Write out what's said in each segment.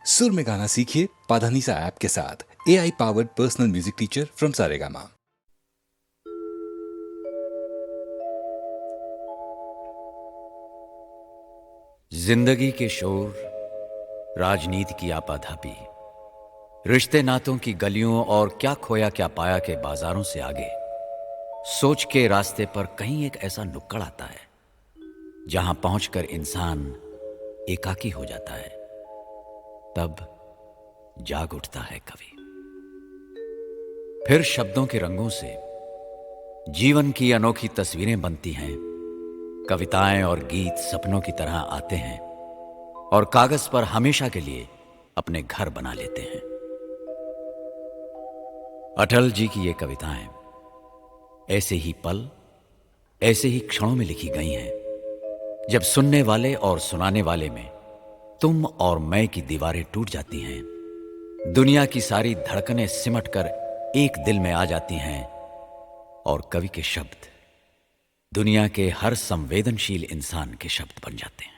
सुर में गाना सीखिए पाधानीसा ऐप के साथ। AI powered personal music teacher from Saregama. जिंदगी के शोर, राजनीति की आपाधापी, रिश्ते नातों की गलियों और क्या खोया क्या पाया के बाजारों से आगे सोच के रास्ते पर कहीं एक ऐसा नुक्कड़ आता है जहां पहुंचकर इंसान एकाकी हो जाता है। तब जाग उठता है कवि। फिर शब्दों के रंगों से जीवन की अनोखी तस्वीरें बनती हैं। कविताएं और गीत सपनों की तरह आते हैं और कागज पर हमेशा के लिए अपने घर बना लेते हैं। अटल जी की ये कविताएं ऐसे ही पल, ऐसे ही क्षणों में लिखी गई हैं जब सुनने वाले और सुनाने वाले में तुम और मैं की दीवारें टूट जाती हैं, दुनिया की सारी धड़कनें सिमटकर एक दिल में आ जाती हैं और कवि के शब्द दुनिया के हर संवेदनशील इंसान के शब्द बन जाते हैं।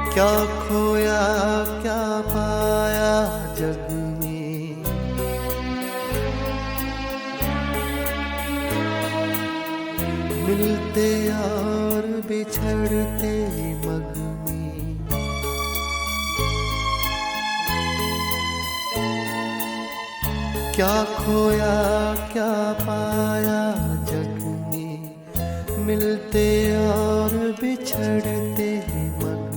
क्या खोया क्या पाया जग में, मिलते और बिछड़ते मग में। क्या खोया क्या पाया जग में, मिलते और बिछड़ते मग में।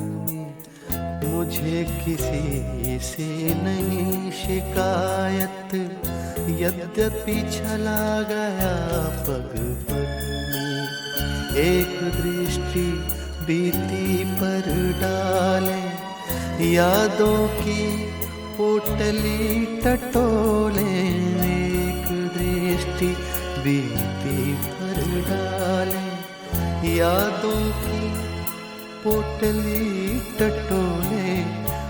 मुझे किसी से नहीं शिकायत, यद्यपि चला गया पग पग में। एक दृष्टि बीती पर डाले, यादों की पोटली टटोले। एक दृष्टि बीती पर डाले, यादों की पोटली टटोले।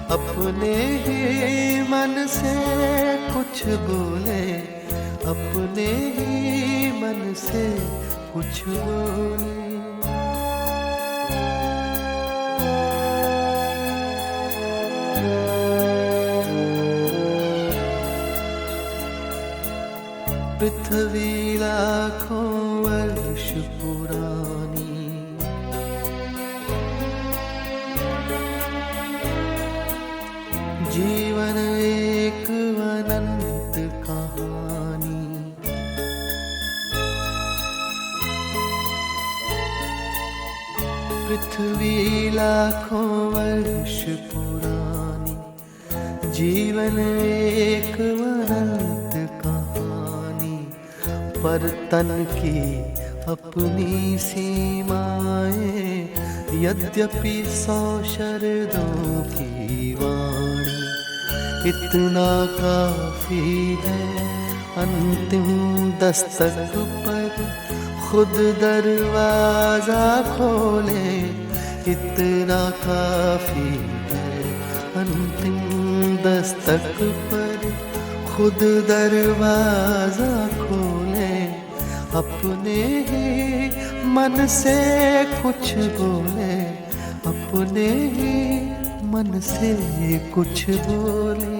अपने ही मन से कुछ बोले, अपने ही मन से कुछ बोले। पृथ्वी लाखों वर्ष पुरानी, जीवन एक अनंत कहानी। पृथ्वी लाखों वर्ष पुरानी, जीवन एक अनंत कहानी। पर तन की अपनी सीमाएं, यद्यपि 100 शरदों की वाणी। इतना काफी है अंतिम दस्तक पर खुद दरवाजा खोले। इतना काफी है अंतिम दस्तक पर खुद दरवाजा खोले। अपने ही मन से कुछ बोले, अपने ही मन से कुछ बोले।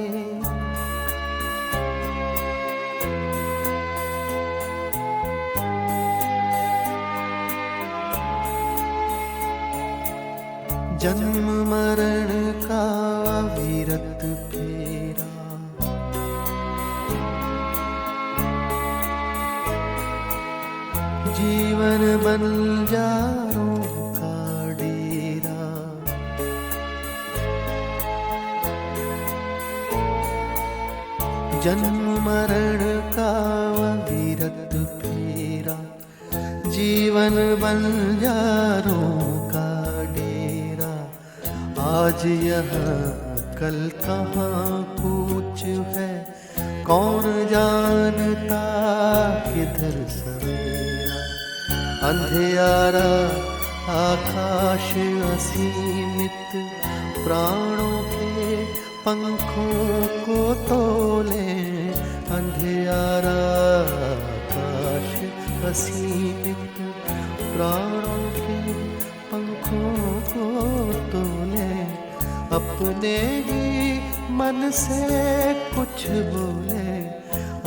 जन्म मरण का अविरत फेरा, जीवन बंजारों का डेरा। जन्म मरण का अविरत फेरा, जीवन बंजारों का डेरा। आज यहाँ कल कहाँ कूच है, कौन जानता किधर सवेरा। अंधियारा आकाश असीमित प्राणों के पंखों को तोले, अंधियारा आकाश असीमित प्राणों के पंखों को तोले, अपने ही मन से कुछ बोले,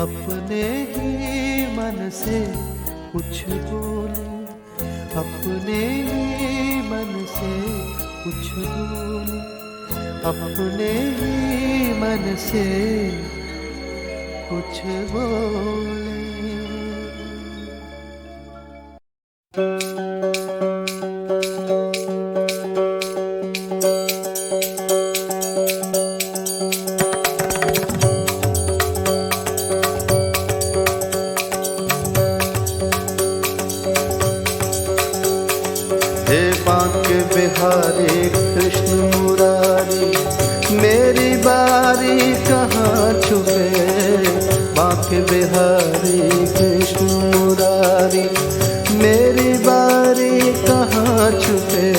अपने ही मन से कुछ बोले, अपने ही मन से कुछ बोले, अपने ही मन से कुछ बोले। हे बांके बिहारी कृष्ण मुरारी, मेरी बारी कहाँ छुपे, बांके बिहारी कृष्ण मुरारी, मेरी बारी कहाँ छुपे।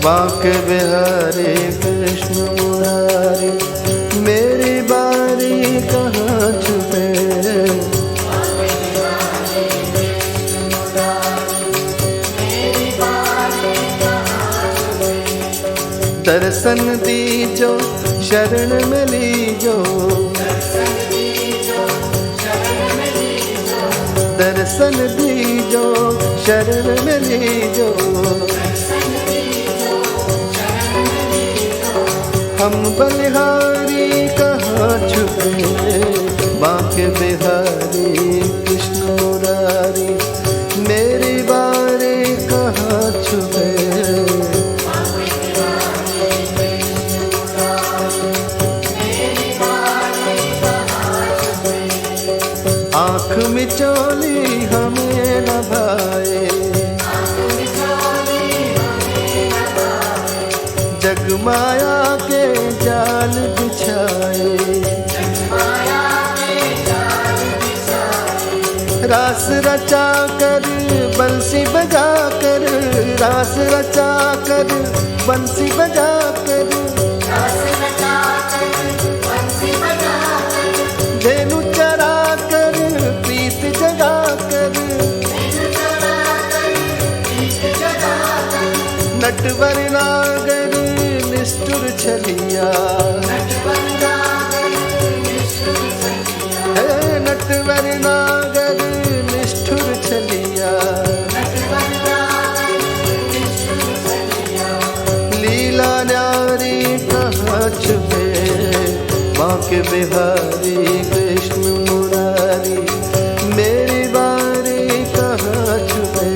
बांके बिहारी कृष्ण मुरारी, मेरी बारी कहाँ छुपे। दर्शन दीजो शरण में लीजो, दर्शन दीजो शरण में लीजो, हम बलिहारी कहाँ छुपे, बांके बिहारी कृष्ण मुरारी, मेरी बारी कहाँ छुपे। आँख मिचौली हमें न भाए, जगमाया के जाल बिछाए, रास रचा कर बंसी बजा कर, रास रचा कर बंसी बजा कर, धेनु चरा कर प्रीत जगा कर, नटवर नागर निष्ठुर छलिया, हे नटवर नागर निष्ठुर छलिया, लीला न्यारी कहाँ छुपे, बांके बिहारी कृष्ण मुरारी, मेरी बारी कहाँ छुपे।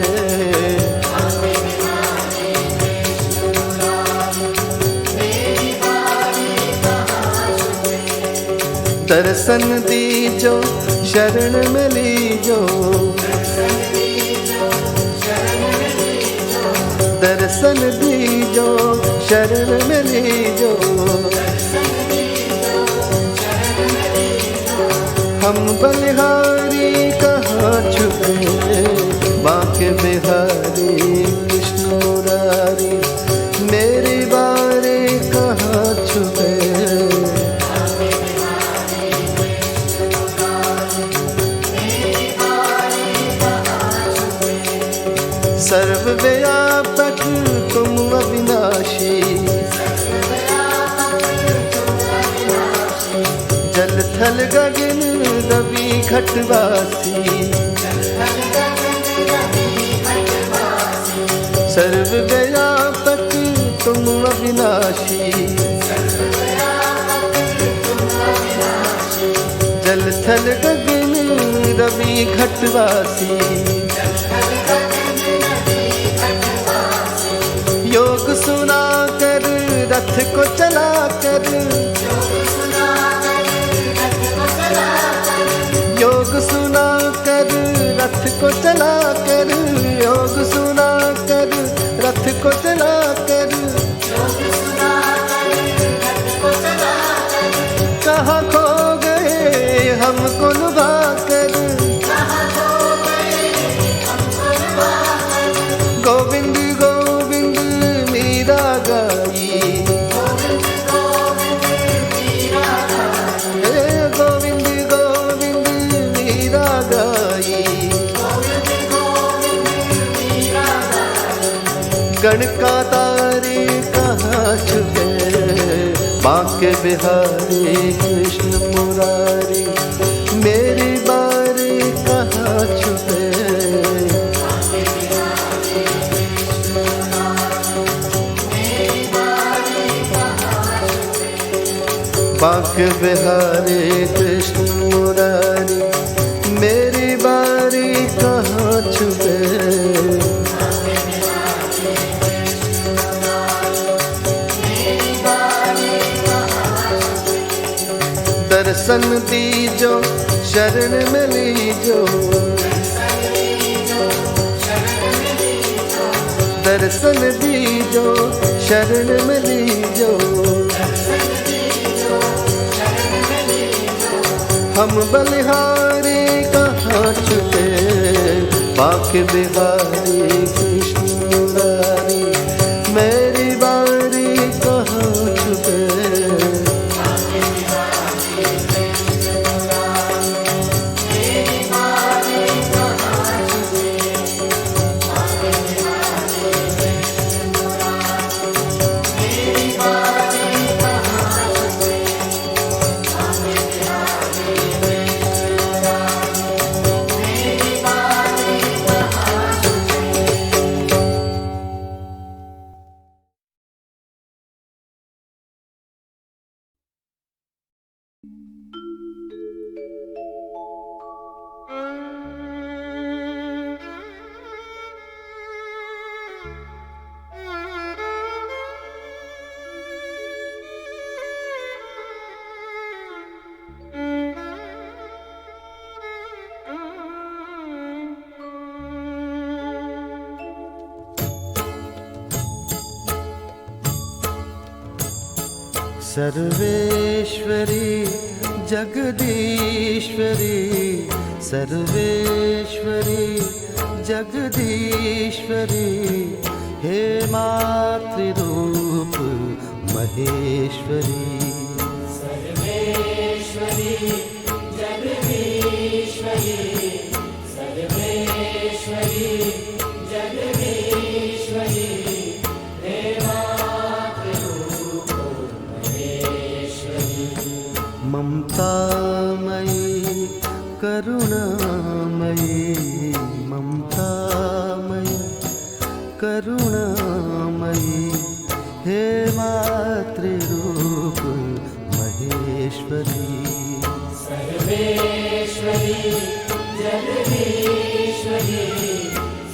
दर्शन दीजो शरण में लीजो, दर्शन दीजो शरण में लीजो, हम बलिहारी कहाँ छुपे, बांके बिहारी कृष्ण मुरारी, मेरी बारी कहाँ छुपे। सर्वव्यापक तुम अविनाशी, जल थल गगन रवि घटवासी, सर्वव्यापक तुम अविनाशी, जल थल गगन रवि घटवासी, योग सुना कर रथ को चला कर, योग सुना कर रथ को चला कर, योग सुना कर रथ को चला कर, कहाँ खो गणका तारे कहाँ छुपे, बांके बिहारी कृष्ण मुरारी मेरी बारी कहाँ छुपे। बांके बिहारी कृष्ण मुरारी मेरी बारी कहाँ छुपे। दर्शन दीजो शरण में लीजो, दर्शन दीजो शरण में लीजो। हम बलिहारी कहाँ छुपे, बांके बिहारी कृष्ण मुरारी मेरी बारी कहाँ छुपे। सर्वेश्वरी जगदीश्वरी, सर्वेश्वरी जगदीश्वरी हे मातृरूप महेश्वरी। सर्वेश्वरी जगदीश्वरी, सर्वेश्वरी जगदीश्वरी हे मातृरूप महेश्वरी। ममतामयी करुणामयी, ममतामयी करुणामयी हे मातृरूप महेश्वरी। सर्वेश्वरी जगदीश्वरी,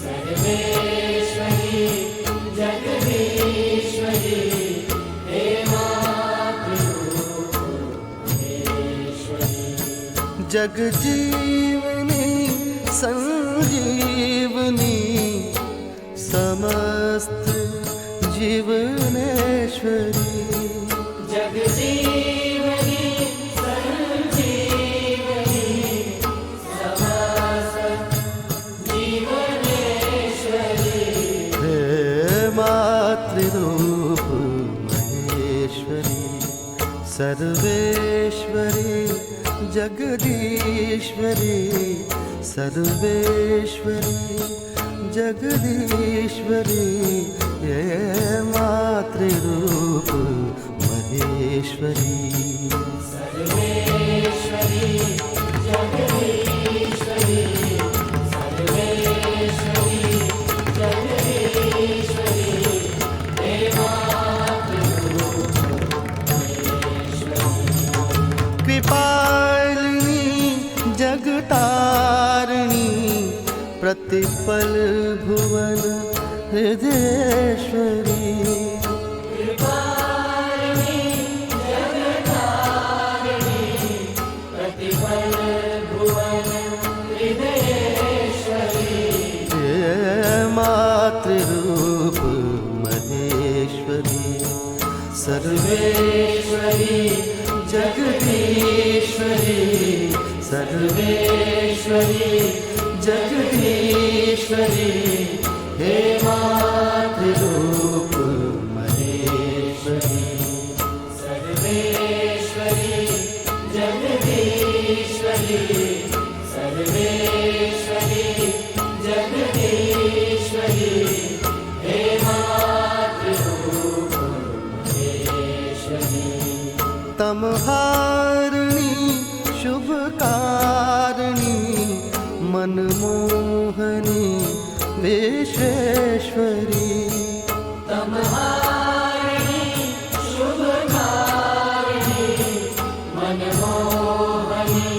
सर्वेश्वरी जगदीश्वरी हे मातृरूप महेश्वरी। जगजीवनी संजीवनी समस्त जीवनेश्वरी। जगजीवनी संजीवनी समस्त जीवनेश्वरी हे मातृरूप महेश्वरी। सर्वेश्वरी जगदीश्वरी, सर्वेश्वरी जगदीश्वरी हे मातृरूप महेश्वरी। सर्वेश्वरी जगदीश्वरी, सर्वेश्वरी जगदीश्वरी हे मातृरूप महेश्वरी। कृपालिनी जगतारिणी प्रतिपल भुवन हृदयेश्वरी। कृपालिनी जगतारिणी प्रतिपल भुवन हृदयेश्वरी हे मातृरूप महेश्वरी। सर्वेश्वरी जगदीश्वरी, सर्वेश्वरी जगदीश्वरी हे मातृरूप महेश्वरी। सर्वेश्वरी जगदीश्वरी, सर्वेश्वरी जगदीश्वरी हे मातृरूप विश्वेश्वरी तमहारिणी शुभकारिणी मनमोहनी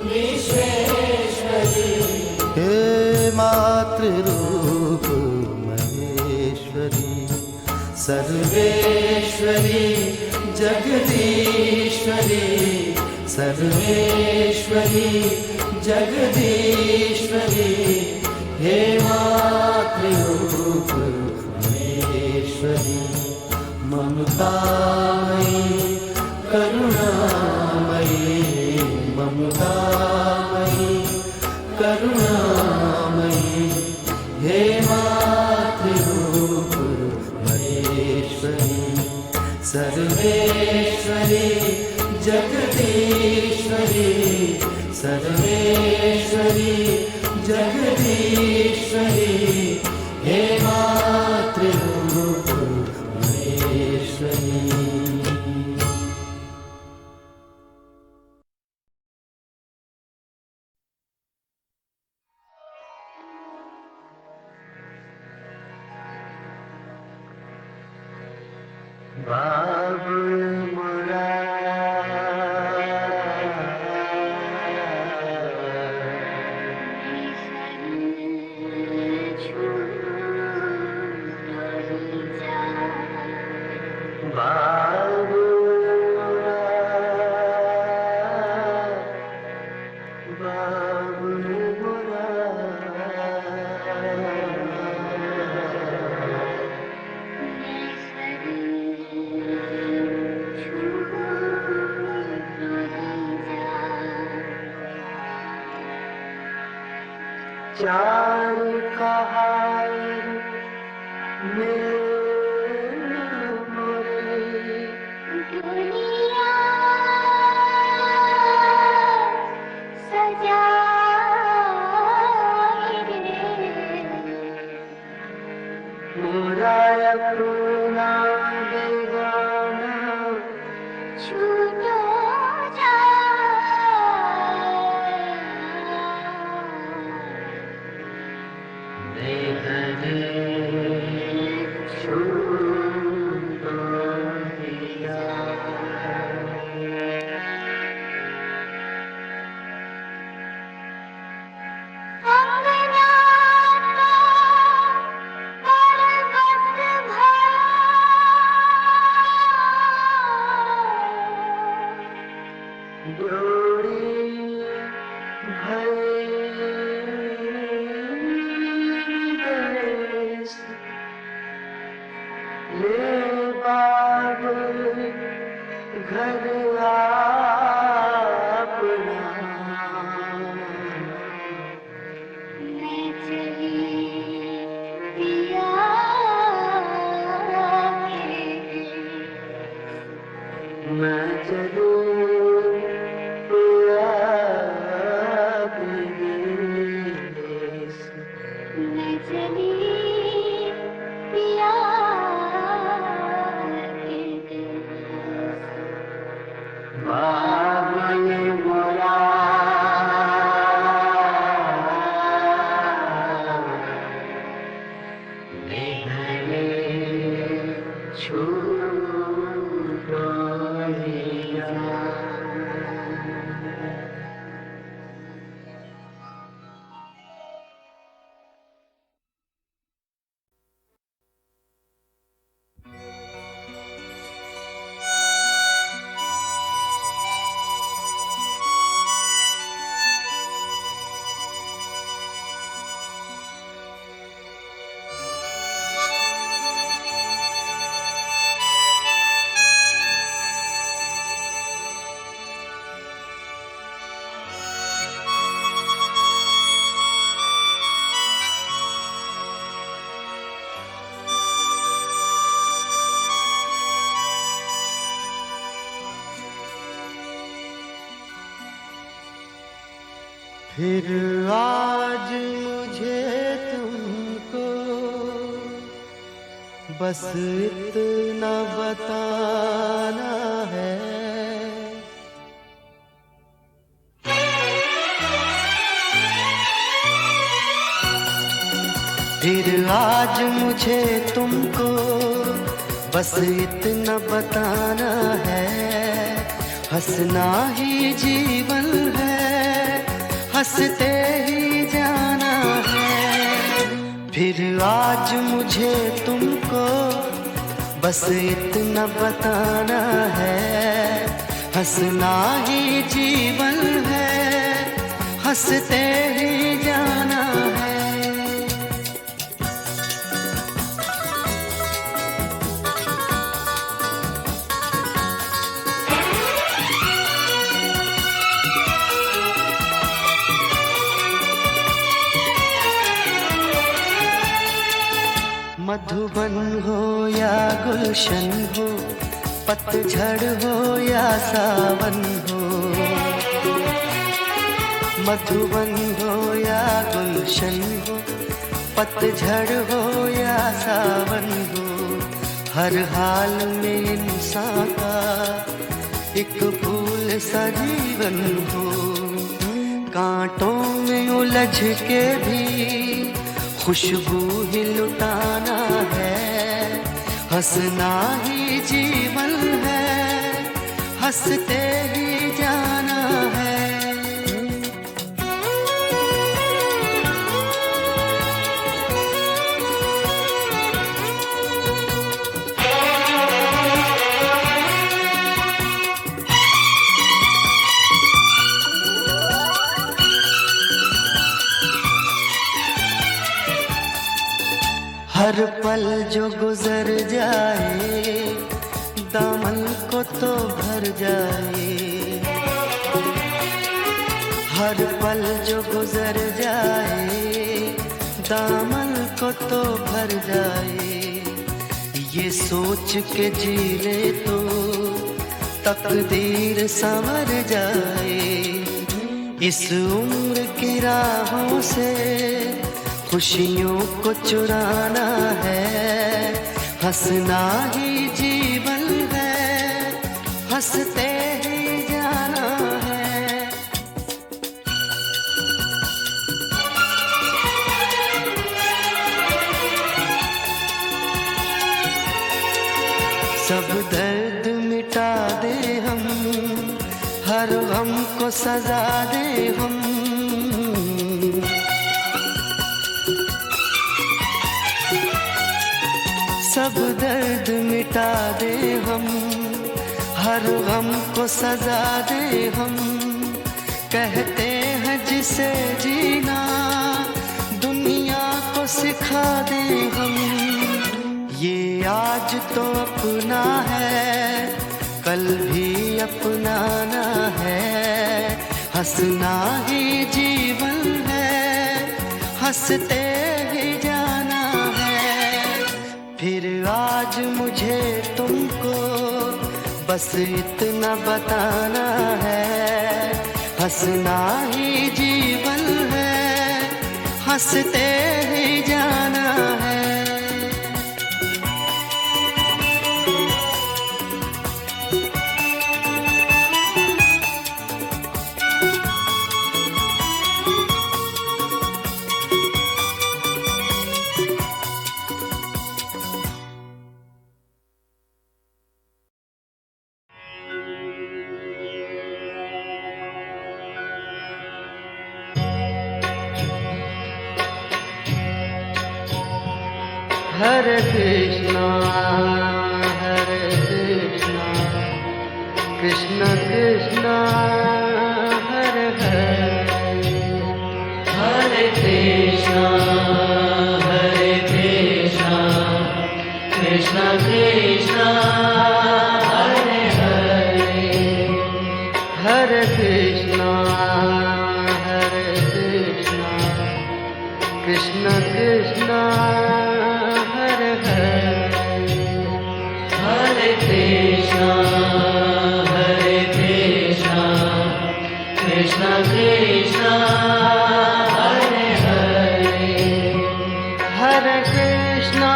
विश्वेश्वरी हे मातृरूप महेश्वरी सर्वेश्वरी जगदीश्वरी सर्वेश्वरी जगदीश्वरी हे मातृरूप महेश्वरी ममतामयी करुणामयी ममतामयी करुणामयी हे मातृरूप महेश्वरी सर्वेश्वरी जगदीश्वरी सर्वेश्वरी जगदीश्वरी हे मातृरूप महेश्वरी बाबुल मोरा बाबुल मोरा बाबुल मोरा चार कहार मेरे मोरे दुनिया सजाए रे मोरा अपना बेगाना छूटो घर अपना मैं चली पिया मैं चलूं पिया के देश मैं चली पिया के बाबुल मोरा देखने छूटो दिया फिर आज मुझे तुमको बस इतना बताना है फिर आज मुझे तुमको बस इतना बताना है, हंसना ही जीवन है, हंसते ही जाना है। फिर आज मुझे तुमको बस इतना बताना है, हंसना ही जीवन है, हंसते ही जाना है। मधुबन हो या गुलशन हो, पतझड़ हो या सावन हो, मधुबन हो या गुलशन हो, पतझड़ हो या सावन हो, हर हाल में इंसान का एक फूल सा जीवन हो। कांटों में उलझ के भी खुशबू ही लुटाना है, हंसना ही जीवन है, हंसते ही जाना है। हर पल जो गुजर जाए दामन को तो भर जाए, हर पल जो गुजर जाए दामन को तो भर जाए। ये सोच के जी ले तो तकदीर संवर जाए। इस उम्र की राहों से खुशियों को चुराना है, हंसना ही जीवन है, हंसते ही जाना है। सब दर्द मिटा दे हम, हर गम को सजा दे हम, सब दर्द मिटा दे हम, हर गम को सजा दे हम। कहते हैं जिसे जीना दुनिया को सिखा दे हम। ये आज तो अपना है, कल भी अपनाना है, हंसना ही जीवन है, हंसते ही जाना है। फिर आज मुझे तुमको बस इतना बताना है, हंसना ही जीवन है, हंसते ही जाना है। हरे कृष्णा कृष्ण कृष्ण हरे हरे, हरे कृष्णा कृष्ण कृष्ण हरे हरे, हरे कृष्णा कृष्ण कृष्ण हरे हरे, हरे कृष्णा कृष्ण कृष्ण हरे हरे, हरे कृष्णा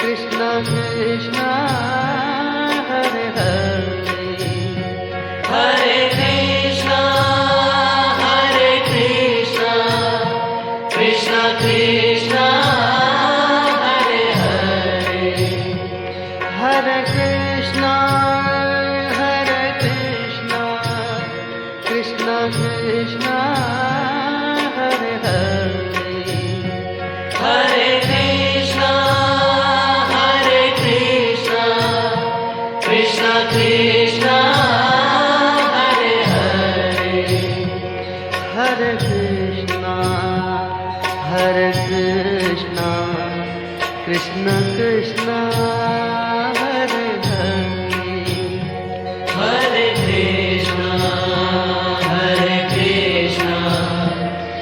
कृष्ण कृष्ण हरे हरे, हरे Krishna Krishna Hare Hare Hare Krishna Krishna Krishna Hare Hare Hare Krishna Krishna Krishna Hare Hare Hare Krishna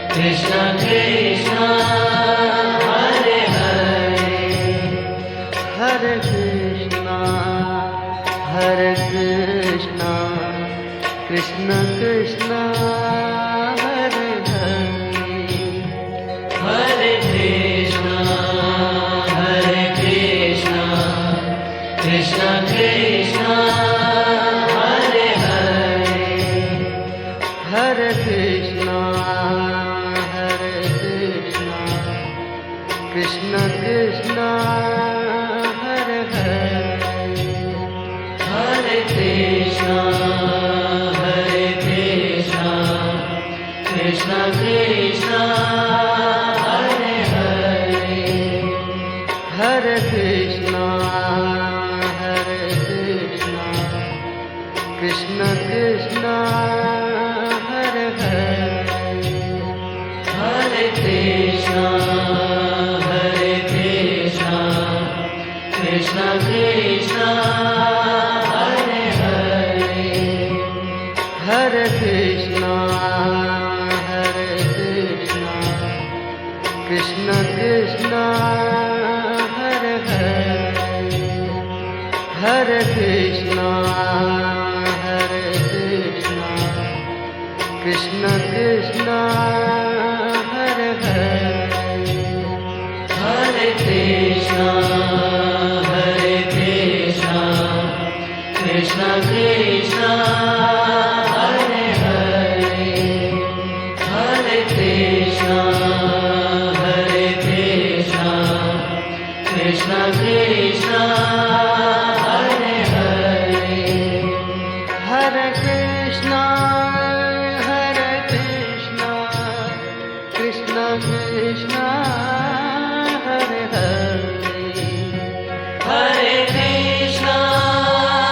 Krishna Krishna Hare Hare Hare Krishna Krishna Krishna Hare Hare Hare Krishna Krishna Krishna Hare Hare Hare Krishna Krishna Krishna Hare Hare Hare Krishna Krishna Krishna Hare Hare Hare Krishna Krishna Krishna Hare Hare Hare Krishna Krishna Krishna Hare Hare Hare Krishna Krishna Krishna Hare Hare Hare Krishna Krishna Krishna Hare Hare Hare Krishna Krishna Krishna Hare Hare Hare Krishna Krishna Krishna Hare Hare Hare Krishna Krishna Krishna Hare Hare Hare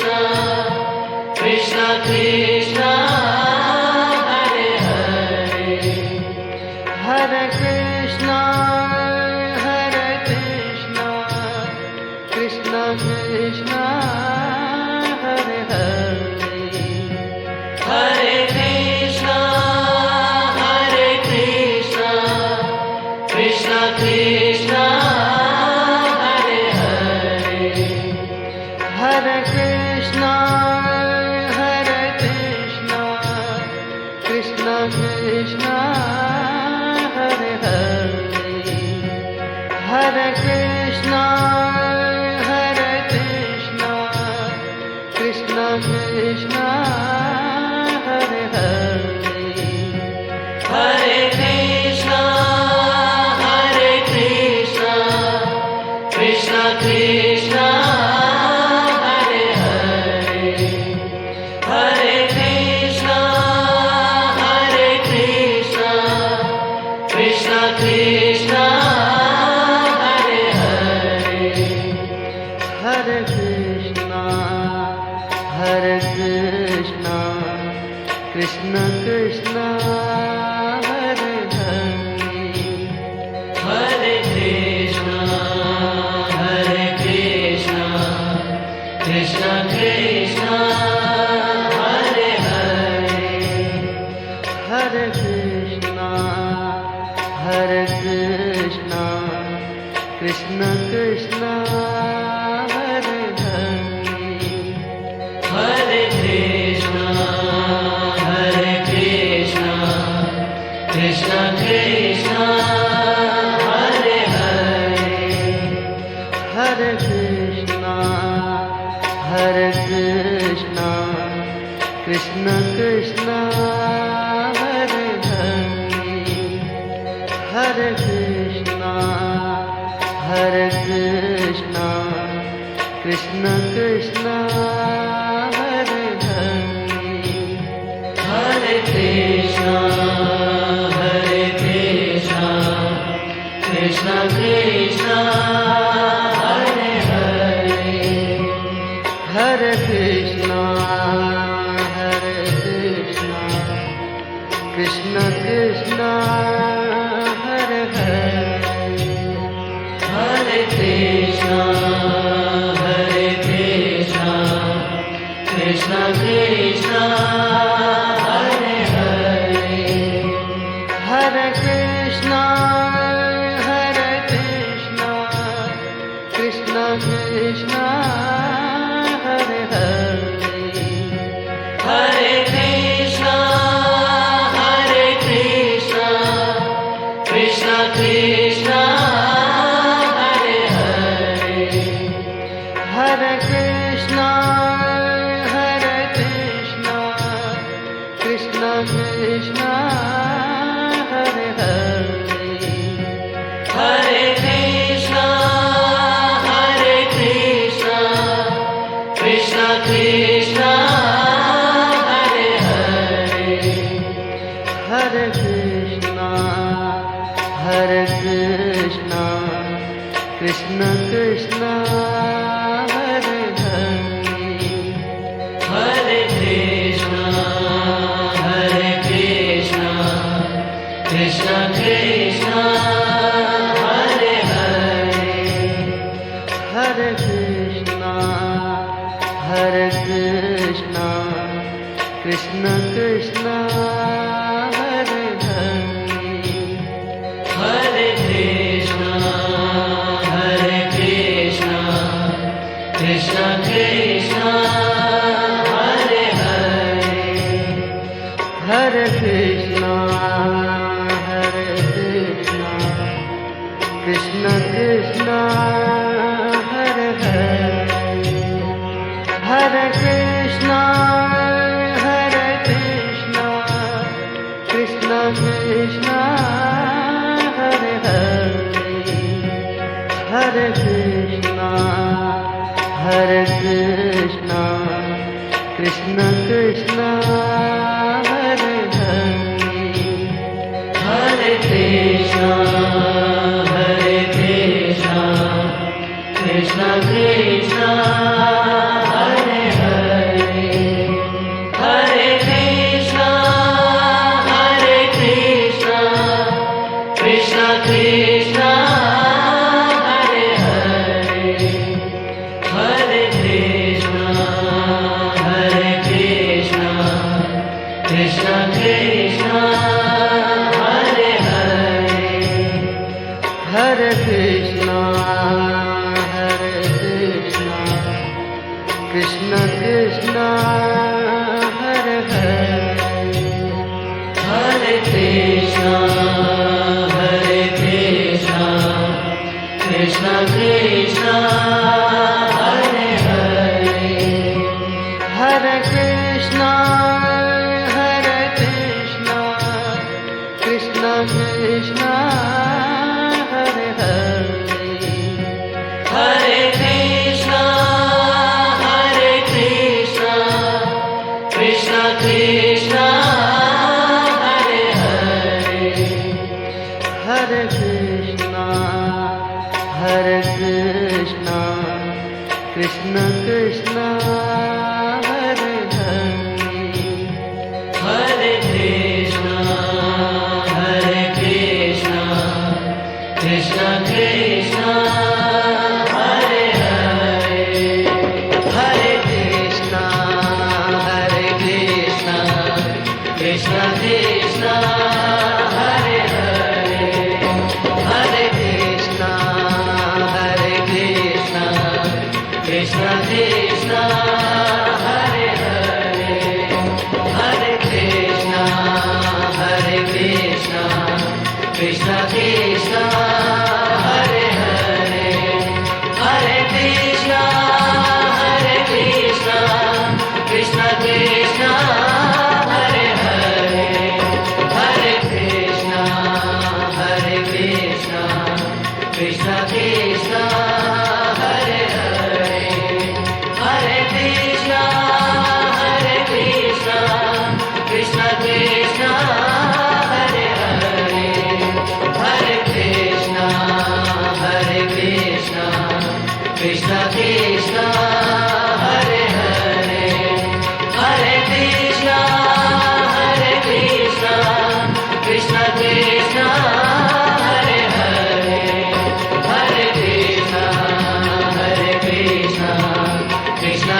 Krishna Krishna Krishna Hare Hare Hare Krishna Krishna Krishna Hare Hare Hare Krishna Krishna Krishna Hare Hare Hare Krishna Krishna Krishna Hare Hare Hare Krishna Krishna Krishna Hare Hare Hare Krishna Krishna Krishna Hare Hare Hare Krishna Krishna Krishna Hare Hare Hare Krishna Krishna Krishna Hare Hare Hare Krishna Krishna Krishna Hare Hare Hare Krishna Krishna Krishna Hare Hare Hare Krishna Krishna Krishna Hare Hare Hare Krishna Krishna Krishna Hare Hare Hare Krishna Krishna Krishna Hare Hare Hare Krishna, Hare Krishna, Krishna Krishna, Hare Hare, Hare Krishna, Hare Krishna, Krishna Krishna, Hare Hare. Hare Krishna, Hare Krishna, Krishna Krishna, Hare Hare. Hare Krishna, Hare Krishna, Krishna Krishna, Hare Hare. Hare Krishna, Hare Krishna, Krishna Krishna, Hare Hare. Hare Krishna, Hare Krishna, Krishna Krishna, Hare Hare. Hare Krishna, Hare Krishna, Krishna Krishna, Hare Hare. Hare Krishna, Hare Krishna, Krishna Krishna, Hare Hare. Hare Krishna, Hare Krishna, Krishna Krishna, Hare Hare. Hare Krishna, Hare Krishna, Krishna Krishna, Hare Hare. Hare Krishna, Hare Krishna, Krishna Krishna, Hare Hare. Hare Krishna, Hare Krishna, Krishna Krishna, Hare Hare. Hare Krishna, Hare Krishna, Krishna Krishna, Hare Hare. Hare Krishna, Hare Krishna, Krishna Krishna, Hare Hare. Hare Krishna, Hare Krishna, Krishna Krishna, Hare Hare. Hare Krishna, Hare Krishna, Krishna Krishna, Hare Hare. Hare Krishna, Hare Krishna, Krishna Krishna, Hare Hare. Hare Krishna, Hare Krishna, Krishna Krishna, Hare Hare. Hare Krishna, Hare Krishna, Krishna Krishna, Hare Hare. Hare Krishna, Hare Krishna, Krishna Krishna, Hare Hare.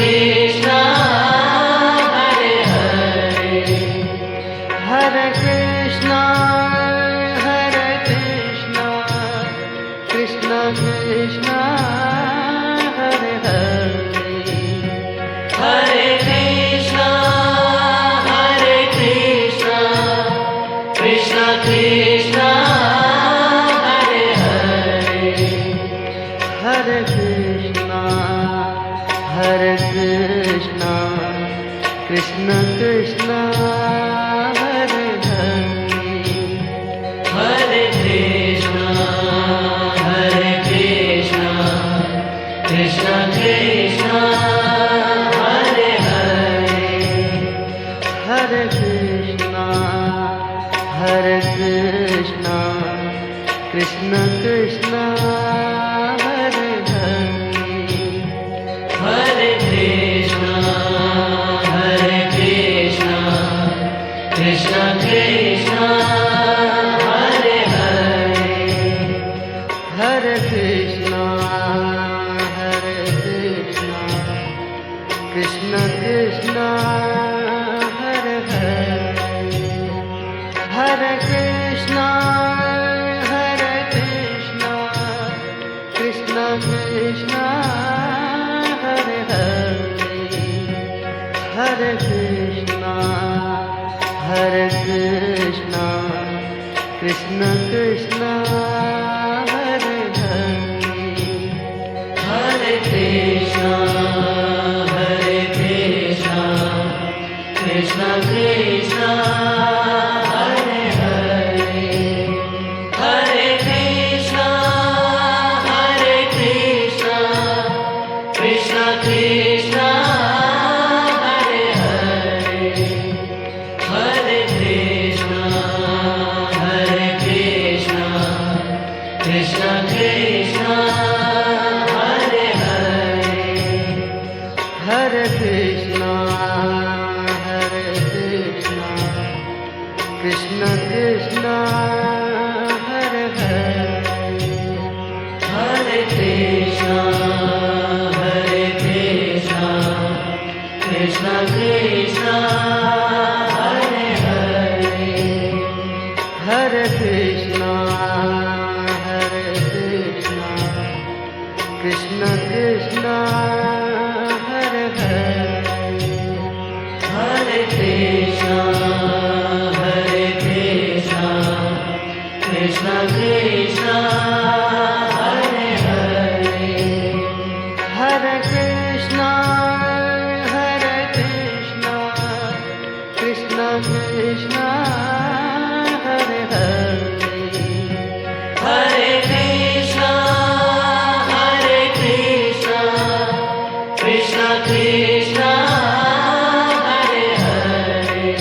Krishna Hare Hare Hare Krishna Krishna Krishna Hare Hare Hare Krishna Krishna Krishna Hare Hare Hare Krishna Krishna Krishna Hare Hare Hare Krishna Krishna Krishna Hare Hare Hare Krishna Krishna Krishna Hare Hare Hare Krishna Krishna Krishna Hare Hare Hare Krishna Krishna Krishna Hare Hare Hare Krishna Krishna Krishna Hare Hare Hare Krishna Krishna Krishna Hare Hare Hare Krishna Krishna Krishna Hare Hare Hare Krishna Krishna Krishna Hare Hare Hare Krishna Krishna Krishna Hare Hare Hare Krishna Krishna Krishna Hare Hare Hare Krishna Krishna Krishna Hare Hare Hare Krishna Krishna Krishna Hare Hare Hare Krishna Krishna Krishna Hare Hare Hare Krishna Krishna Krishna Hare Hare Hare Krishna Krishna Krishna Hare Hare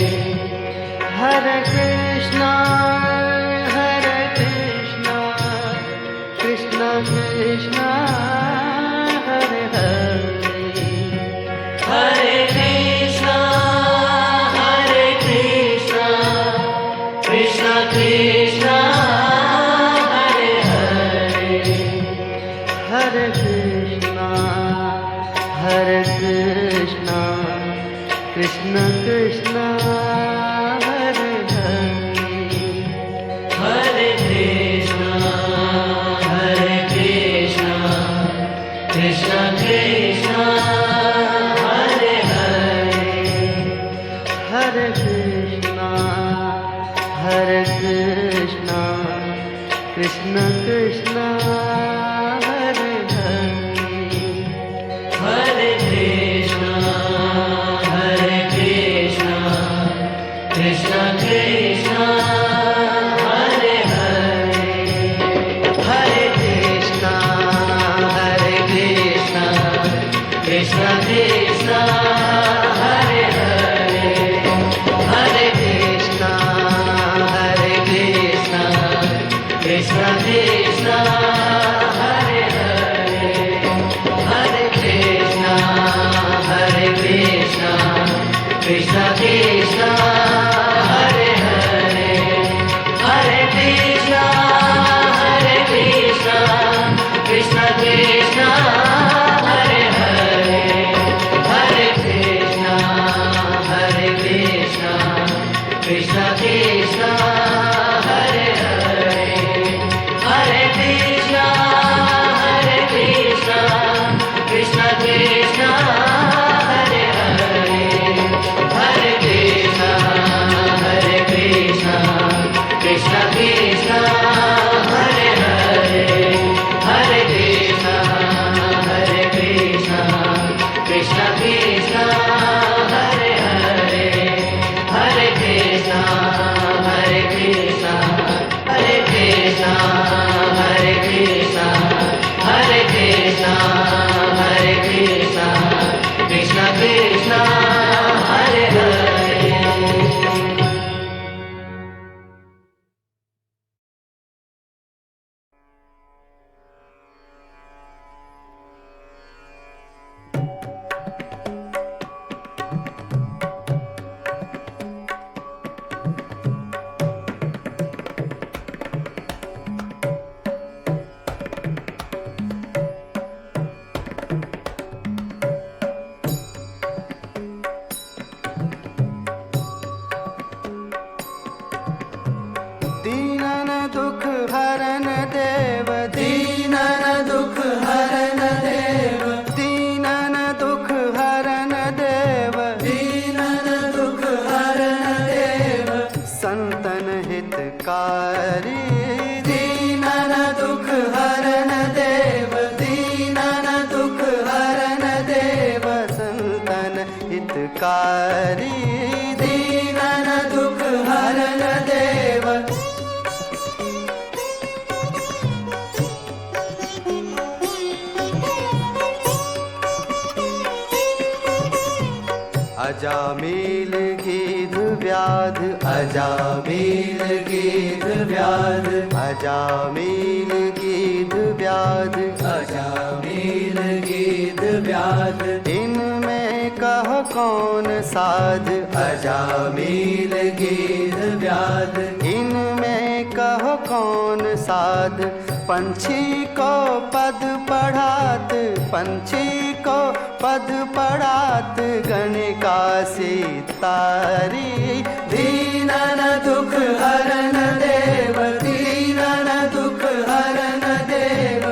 Hare Krishna Krishna Krishna Hare Hare Hare Krishna Krishna Krishna Hare Hare Hare Krishna Krishna Krishna Hare Hare Hare Krishna Krishna Krishna Hare Hare Hare Krishna Krishna Krishna Hare Hare Hare Krishna Krishna Krishna Hare Hare Hare Krishna Krishna Krishna Hare Hare Hare Krishna Krishna Krishna Hare Hare Hare Krishna Krishna Krishna Hare Hare Hare Krishna Krishna Krishna Hare Hare Krishna Krishna Hare Hare Hare Krishna हरे कृष्ण हरे कृष्ण हरे कृष्ण हरे कृष्ण हरे कृष्ण कृष्ण कृष्ण हरे हरे। दीनन दुख हरन देव दीनन दुख हरन देव दीनन दुख हरन देव दीनन दुख हरन देव संतन हितकारी दीनन दुख हरन देव दीनन दुख हरन देव संतन हितकारी दीनन दुख हरन देव। अजामिल गीध व्याध अजामिल गीध व्याध अजामिल गीध व्याध अजामिल गीध व्याध इनमें कह कौन साध अजामिल गीध व्याध इनमें कह कौन साध पंछी को पद पढ़ात पंछी को पद पढ़ात गणिका सितारी दीनन दुख हरन देव दीनन दुख हरन देव।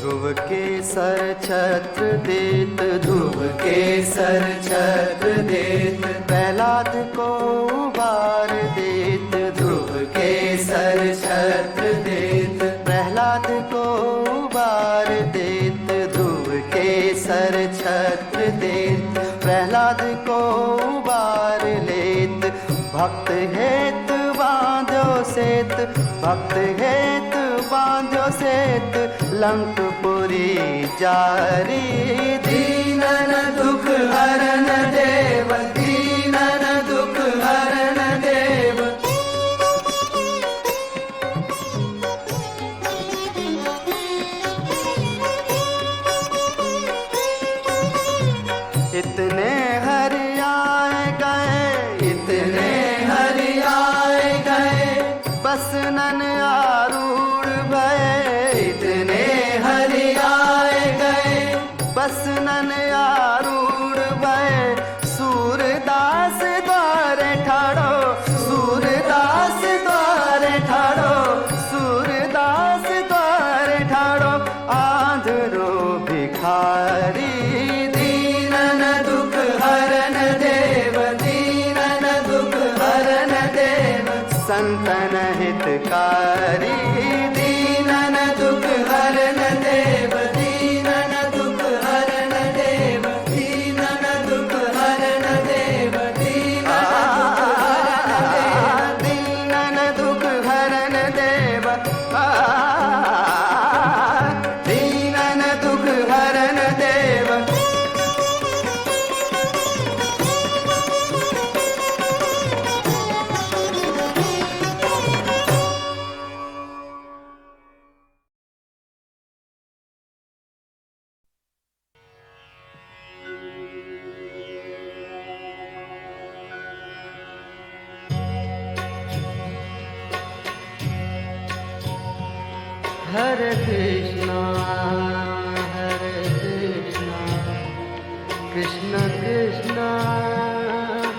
ध्रुव के सर छत्र देत ध्रुव के सर छत्र देत प्रहलाद को उबार देत ध्रुव के सर छत्र देत प्रहलाद को उबार देत ध्रुव के सर छत्र देत प्रहलाद को उबार लेत भक्त हेत बांधो सेत भक्त हेत बांधो सेत लंकपुरी जारी दीनन दुख हरन देव दीनन दुख हरन देव। इतने हरियाए गए इतने हरियाए गए बस नन आरूढ़ भये इतने हरियाए गए बस नन आरूढ़ भये सूरदास द्वारे ठाड़ो सूरदास द्वारे ठाड़ो सूरदास द्वारे ठाड़ो आंधरो भिखारी दीनन दुख हरन देव दीनन दुख हरन देव संतन हितकारी दीनन दुख हरन देव दीनन दुख हरन देव दीनन दुख हरन देव दीनन दुख हरन देव दीनन दुख हरन देव। हरे Krishna Krishna Krishna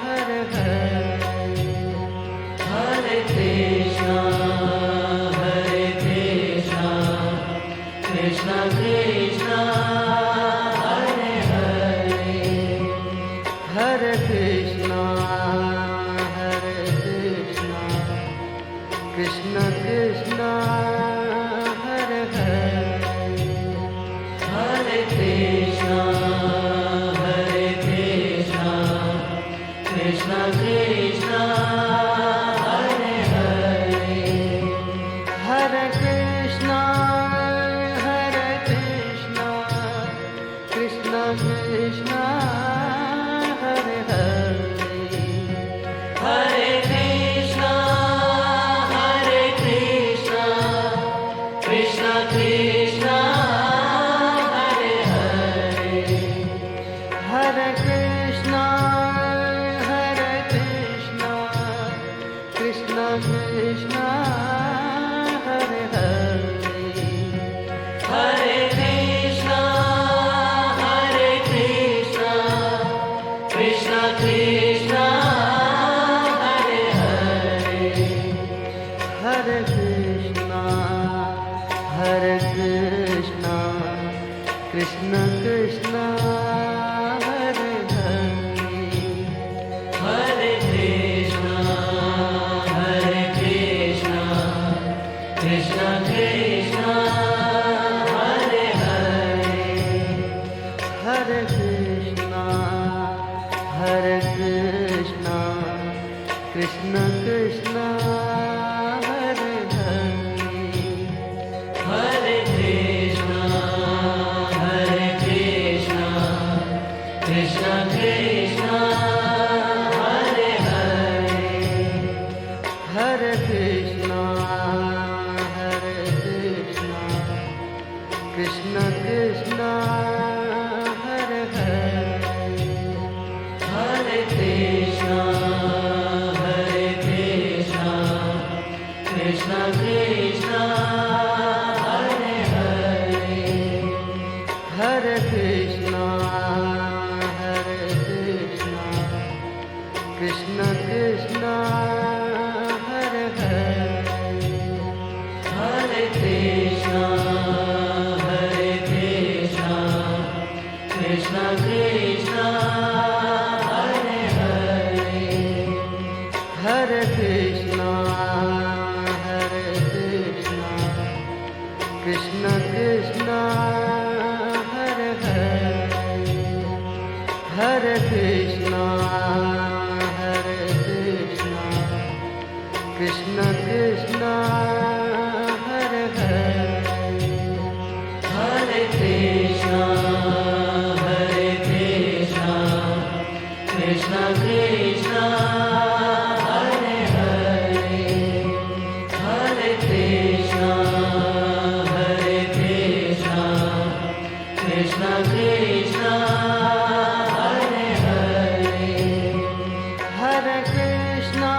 Hare Hare Hare Krishna Krishna Krishna Hare Hare Hare Krishna Krishna Krishna Krishna Hare Hare Hare Krishna Krishna Krishna Hare Hare Hare Krishna Krishna Krishna Hare Hare Hare Krishna Krishna Krishna Hare Hare Hare Krishna Krishna Krishna Hare Hare Hare Krishna Krishna Krishna Hare Hare Hare Krishna Krishna Krishna Hare Hare Hare Krishna Krishna Krishna Hare Hare Hare Krishna Krishna Krishna Hare Hare Hare Krishna Krishna Krishna Hare Hare Hare Krishna Krishna Krishna Hare Hare Hare Krishna Krishna Krishna Hare Hare Hare Krishna Krishna Krishna Hare Hare Hare Krishna Krishna Krishna Hare Hare Hare Krishna Krishna Krishna Hare Hare Hare Krishna Krishna Krishna Hare Hare Hare Krishna Krishna Krishna Hare Hare Hare Krishna Krishna Krishna Hare Hare Hare Krishna Krishna Krishna Hare Hare Hare Krishna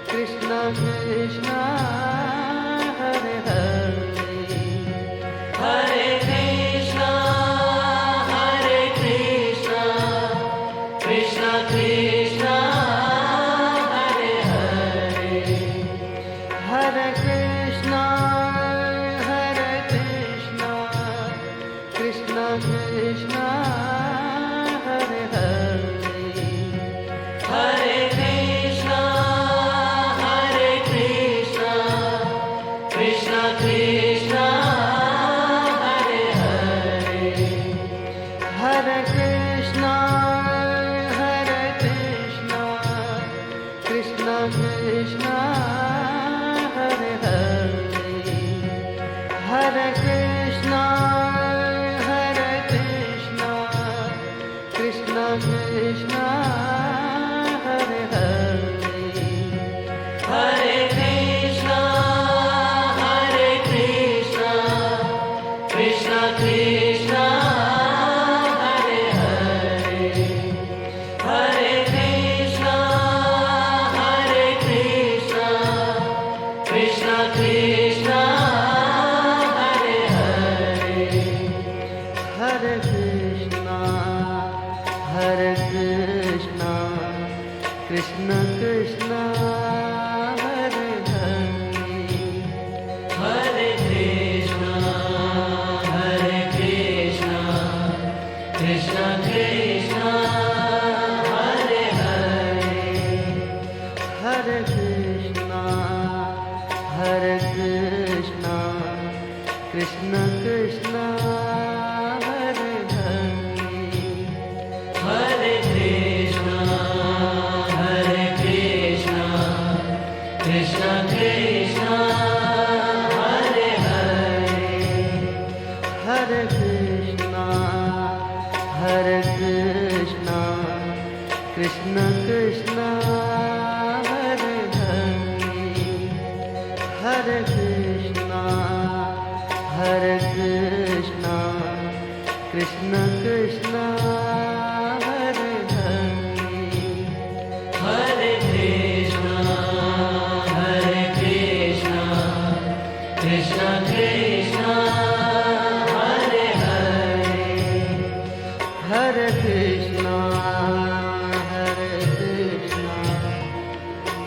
Krishna Krishna Hare Hare Hare Krishna Krishna Krishna Hare Hare Hare Krishna Krishna Krishna Hare Hare Hare Krishna Krishna Krishna Hare Hare Hare Krishna Krishna Krishna Hare Hare Hare Krishna Krishna Krishna Hare Hare Hare Krishna Krishna Krishna Hare Hare Hare Krishna Krishna Krishna Hare Hare Hare Krishna Krishna Krishna Hare Hare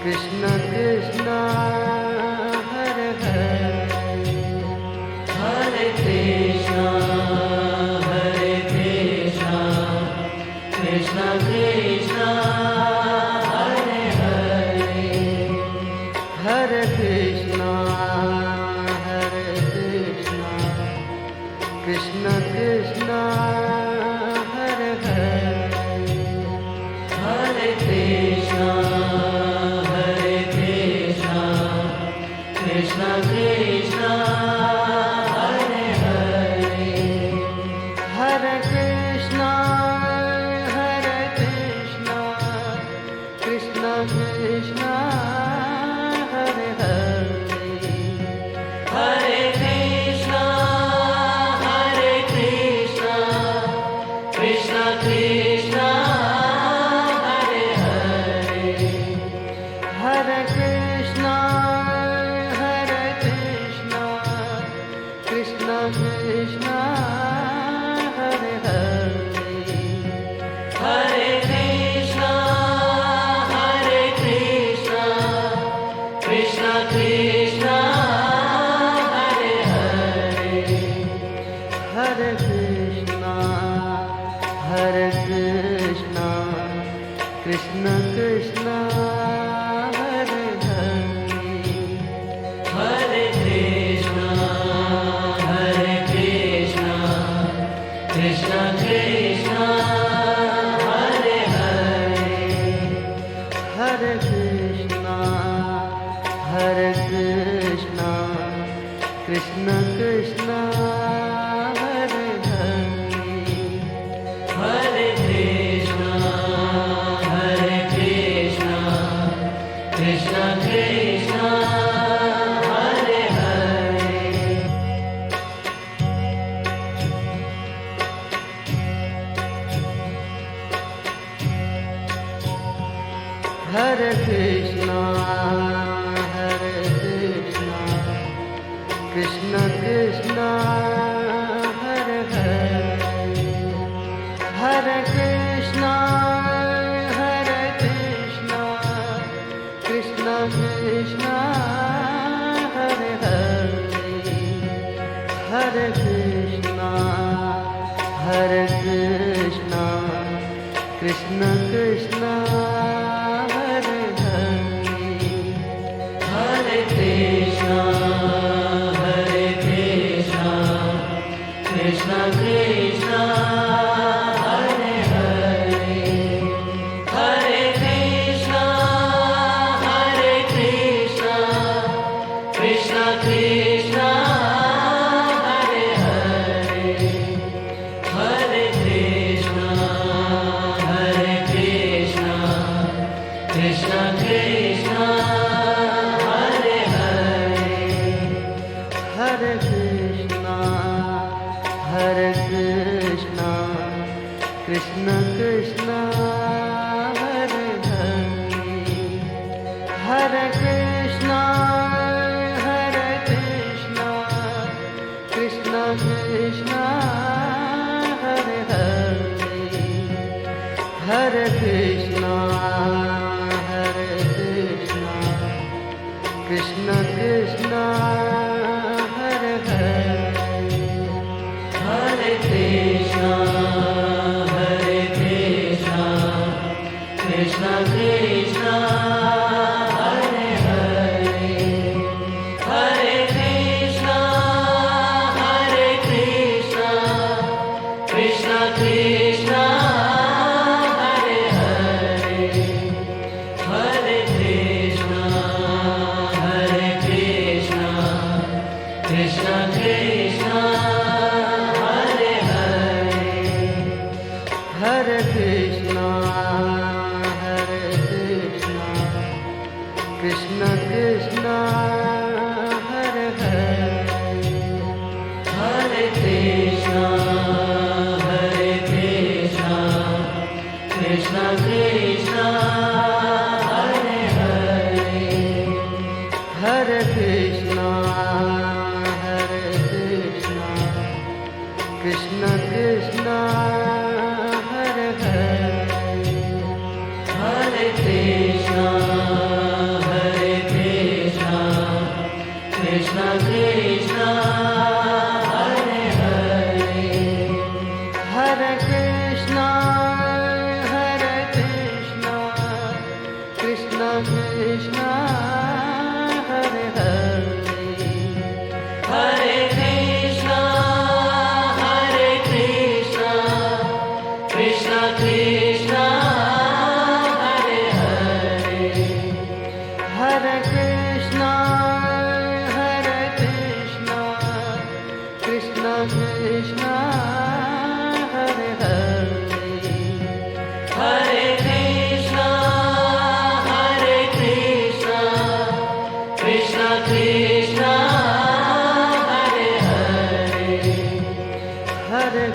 Krishna Krishna Hare Hare Hare Krishna, Hare Krishna, Krishna Krishna, Hare Hare, हरे Krishna Krishna Krishna Hare Hare Hare Krishna, Hare Krishna, Krishna Krishna, Hare Hare, हरे Krishna Krishna Krishna Hare Hare Hare Krishna, Hare Krishna, Krishna Krishna, Hare Hare, हरे Krishna Krishna Krishna Hare Hare Hare Krishna, Hare Krishna, Krishna Krishna, Hare Hare, हरे Krishna Krishna Krishna Hare Hare Hare Krishna, Hare Krishna, Krishna Krishna, Hare Hare, हरे Krishna Krishna Krishna Hare Hare Hare Krishna, Hare Krishna, Krishna Krishna, Hare Hare, हरे Krishna Krishna Krishna Hare Hare Hare Krishna Krishna Krishna Hare Hare Hare Krishna Krishna Krishna Hare Hare Hare Krishna, Hare Krishna, Krishna Krishna, Hare Hare, Hare Krishna, Hare Krishna, Krishna Krishna, Hare Hare, Hare Krishna, Hare Krishna, Krishna Krishna, Hare Hare, हरे Krishna Krishna Krishna Hare Hare Hare Krishna Krishna Krishna Hare Hare Hare Krishna Krishna Krishna Hare Hare Hare Krishna, Hare Krishna, Krishna Krishna, Hare Hare, Hare Krishna, Hare Krishna, Krishna Krishna, Hare Hare, Hare Krishna, Hare Krishna, Krishna Krishna, Hare Hare, हरे Krishna Krishna Krishna Hare Hare Hare Krishna, Hare Krishna, Krishna Krishna, Hare Hare, हरे Krishna Krishna Krishna Hare Hare Hare Krishna, Krishna Krishna Hare Hare Hare Krishna, Hare Krishna, Krishna Krishna, Hare Hare. Hare Krishna Hare Krishna Krishna Krishna Hare Hare Hare Krishna, Hare Krishna, Krishna Krishna, Hare Hare. Hare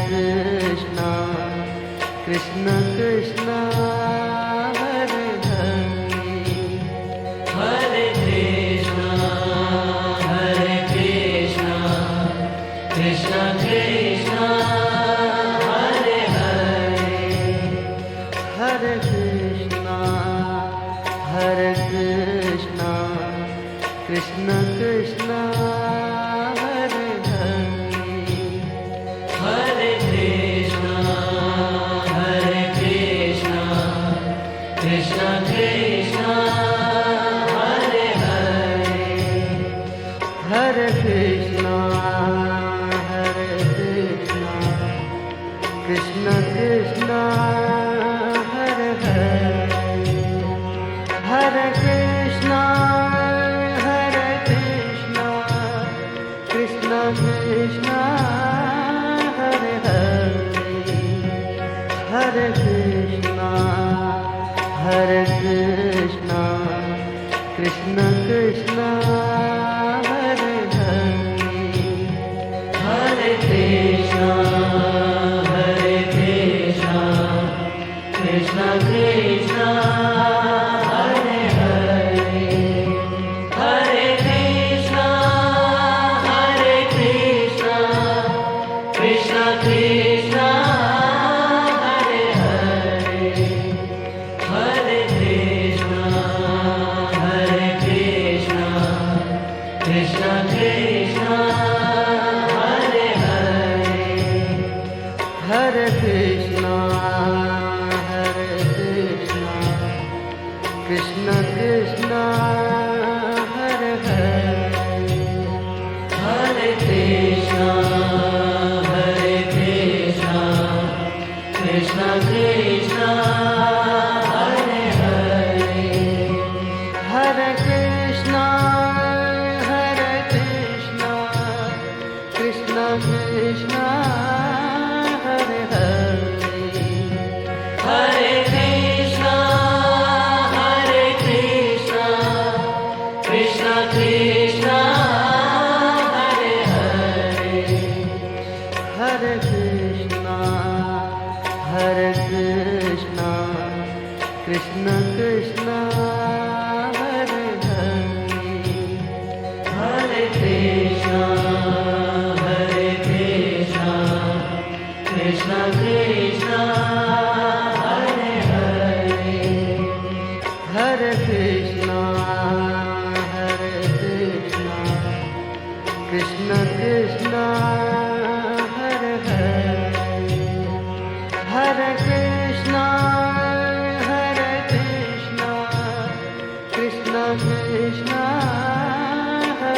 Krishna Krishna Krishna Hare Hare Hare Krishna, Hare Krishna, Krishna Krishna, Hare Hare. Hare Krishna Krishna Krishna Hare Hare Hare Krishna, Hare Krishna, Krishna Krishna, Hare Hare. Hare Krishna Krishna Krishna Hare Hare Hare Krishna Krishna Krishna Hare Hare Hare Krishna Krishna Krishna Hare Hare Hare Krishna, Hare Krishna, Krishna Krishna, Hare Hare. Hare Krishna, Hare Krishna, Krishna Krishna, Hare Hare. Hare Krishna, Hare Krishna, Krishna Krishna, Hare Hare. Hare Krishna Krishna Krishna Hare Hare Hare Krishna, Hare Krishna, Krishna Krishna, Hare Hare. Hare Krishna Krishna Krishna Hare Hare Hare Krishna, Hare Krishna, Krishna Krishna, Hare Hare. Hare Krishna Krishna Krishna Hare Hare Hare Krishna, Hare Krishna, Krishna Krishna, Hare Hare. Hare Krishna Krishna Krishna Hare Hare Hare Krishna Krishna Krishna Hare Hare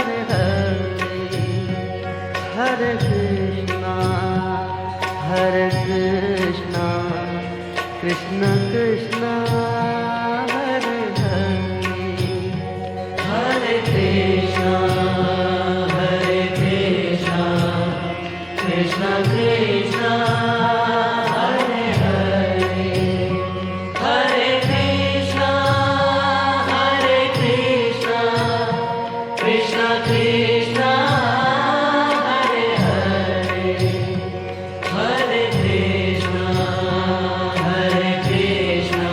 Hare Krishna Krishna Krishna Hare Hare Hare Krishna, Hare Krishna, Krishna Krishna, Hare Hare. Hare Krishna, Hare Krishna, Krishna Krishna, Hare Hare. Hare Krishna, Hare Krishna,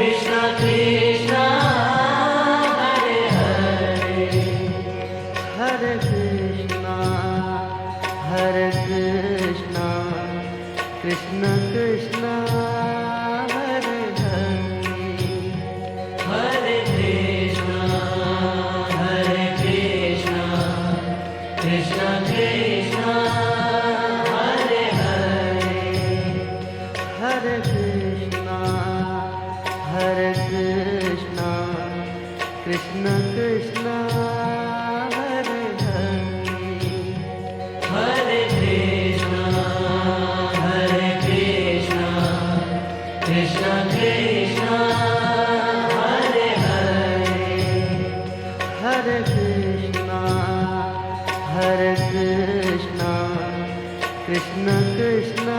Krishna Krishna Hare Hare Hare Krishna Hare Krishna Krishna Krishna Hare Hare Hare Krishna Hare Krishna Krishna Krishna Hare Hare Hare Krishna Hare Krishna Krishna Krishna Hare Hare Hare Krishna Hare Krishna Krishna Krishna Hare Hare Hare Krishna Hare Krishna Krishna Krishna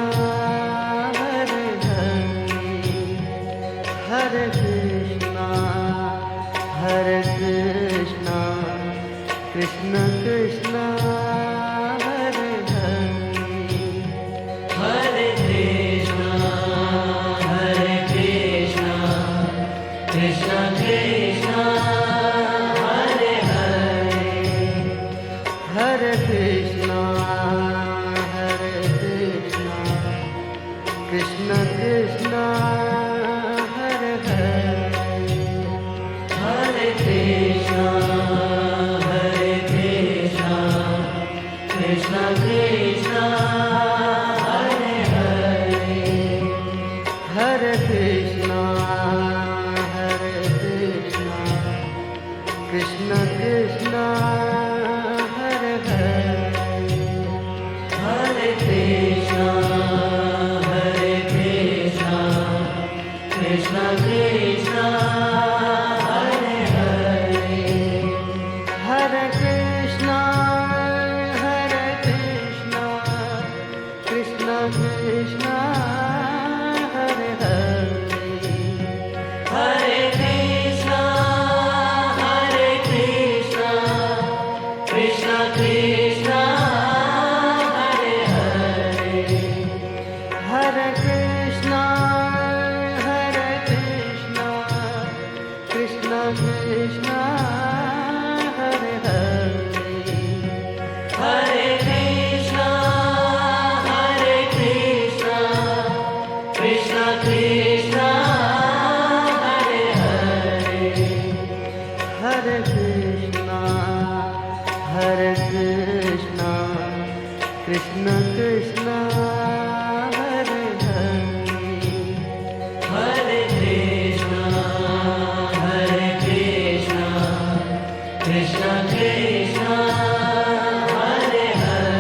Hare Hare Hare Krishna Hare Krishna Krishna Krishna Hare Hare Hare Krishna Hare Krishna Krishna Krishna Hare Hare Hare Krishna Hare Krishna Krishna Krishna Hare Hare Hare Krishna Hare Krishna Krishna Krishna Hare Hare Hare Krishna Hare Krishna Krishna Krishna Hare Hare Hare Krishna Hare Krishna Krishna Krishna Hare Hare Hare Krishna Hare Krishna Krishna Krishna Hare Hare Hare Krishna Hare Krishna Krishna Krishna Hare Hare Hare Krishna Hare Krishna Krishna Krishna Hare Hare Hare Krishna Hare Krishna Krishna Krishna Hare Hare Hare Krishna Hare Krishna Krishna Krishna Hare Hare Hare Krishna Hare Krishna Krishna Krishna Hare Hare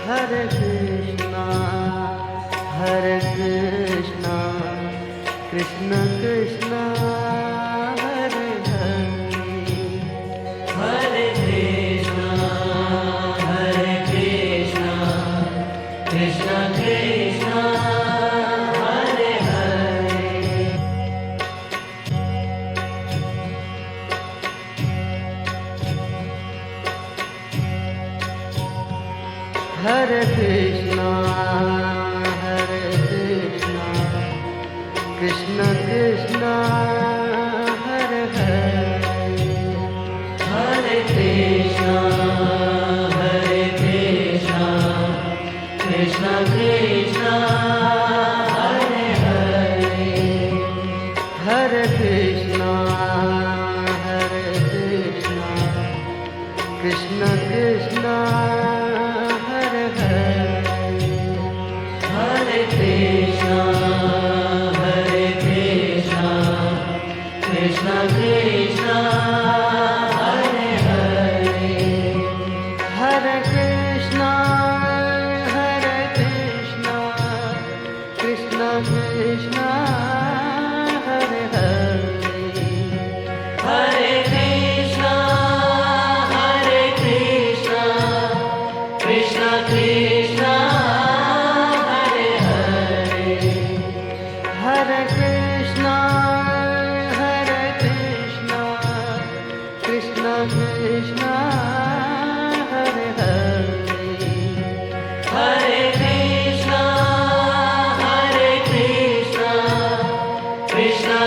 Hare Krishna Hare Krishna Krishna Krishna Hare Hare Hare Krishna Hare Krishna Krishna Krishna Hare Hare Hare Krishna Hare Krishna Krishna Krishna Hare Hare Hare Krishna Hare Krishna Krishna Krishna Hare Hare Hare Krishna Hare Krishna Krishna Krishna Hare Hare Hare Krishna Hare Krishna Krishna Krishna Hare Hare Hare Krishna Hare Krishna Krishna Krishna Hare Hare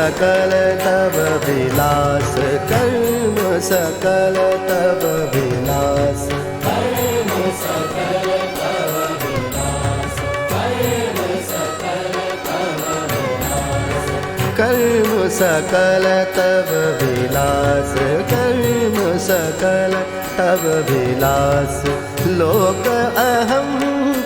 सकल तब विलास, कर्म सकल तब विलास, कर्म सकल तब विलास, कर्म सकल तब विलास, कर्म सकल तब विलास, कर्म सकल तब विलास, लोक अहम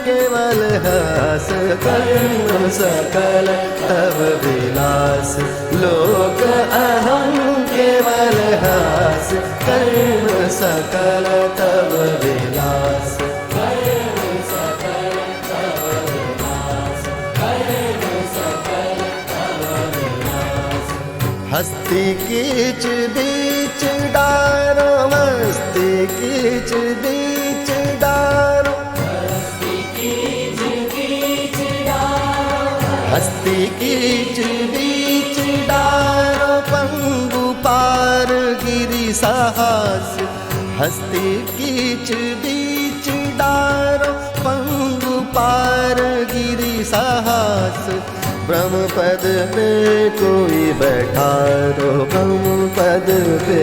केवल हास, कर्म सकल तब विलास, लोक अहम केवल हास, कर्म सकल तब विलास, कर्म सकल तब विलास, कर्म सकल तब विलास, हस्ती कीच बीच डारो, मस्ती कीच बीच डारो, हस्ती कीच बीच डारो, पंगु पार गिरि साहस, हस्ती कीच बीच डारो, पंगु पार गिरि साहस, ब्रह्म पद पे कोई बैठारो, ब्रह्म पद पे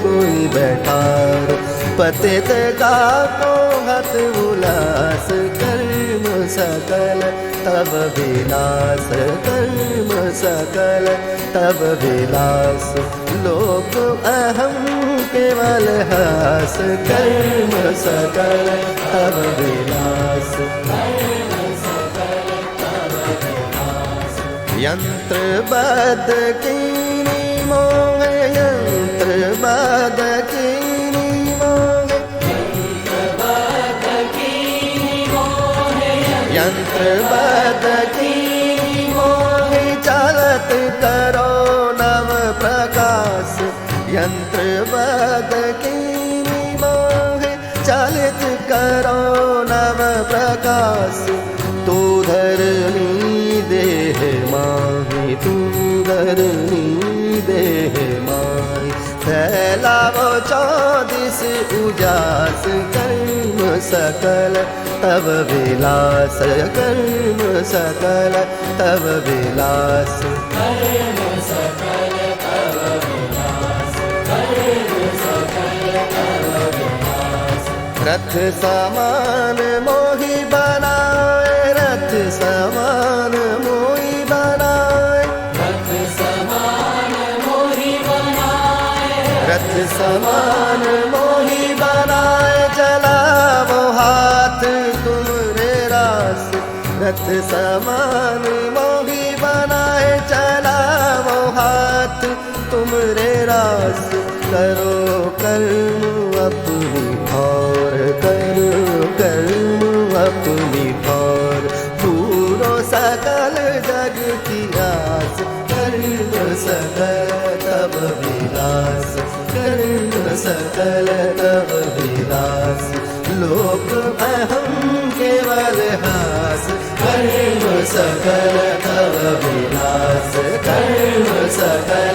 कोई बैठारो, पतित का को हत उल्लास, कर्म सकल तब विलास, कर्म सकल तब विलास, लोक अहम केवल हास, कर्म सकल तब विलास, कर्म सकल तब विलास, यंत्र बद कीनी मोह, यंत्र बद कीनी मोह, यंत्र बद कीनी मोह, चलत करो नव प्रकाश, यंत्र बद कीनी मोह, चलित करो नव प्रकाश, तू धरनी देह माही, तू धरनी देह माही, फैलावो चौदिस उजास, कर्म सकल तब विलास, कर्म सकल तब विलास, कर्म सकल तब विलास, कर्म सकल तब विलास, रथ समान मोहि बनाए, रथ समान मोहि बनाए, रथ समान मोहि बनाए, रथ समान मोहि बनाए, चलावो हाथ तुमरे रास, रथ समान मोहि बनाए, चलावो हाथ तुमरे रास, करो कर्म अपनी और, करो कर्म अपनी और, पूरो सकल जग की आस, कर्म सकल तब विलास, कर्म सकल तब विलास, लोक अहम केवल हास, कर्म सकल तब विलास, कर्म सकल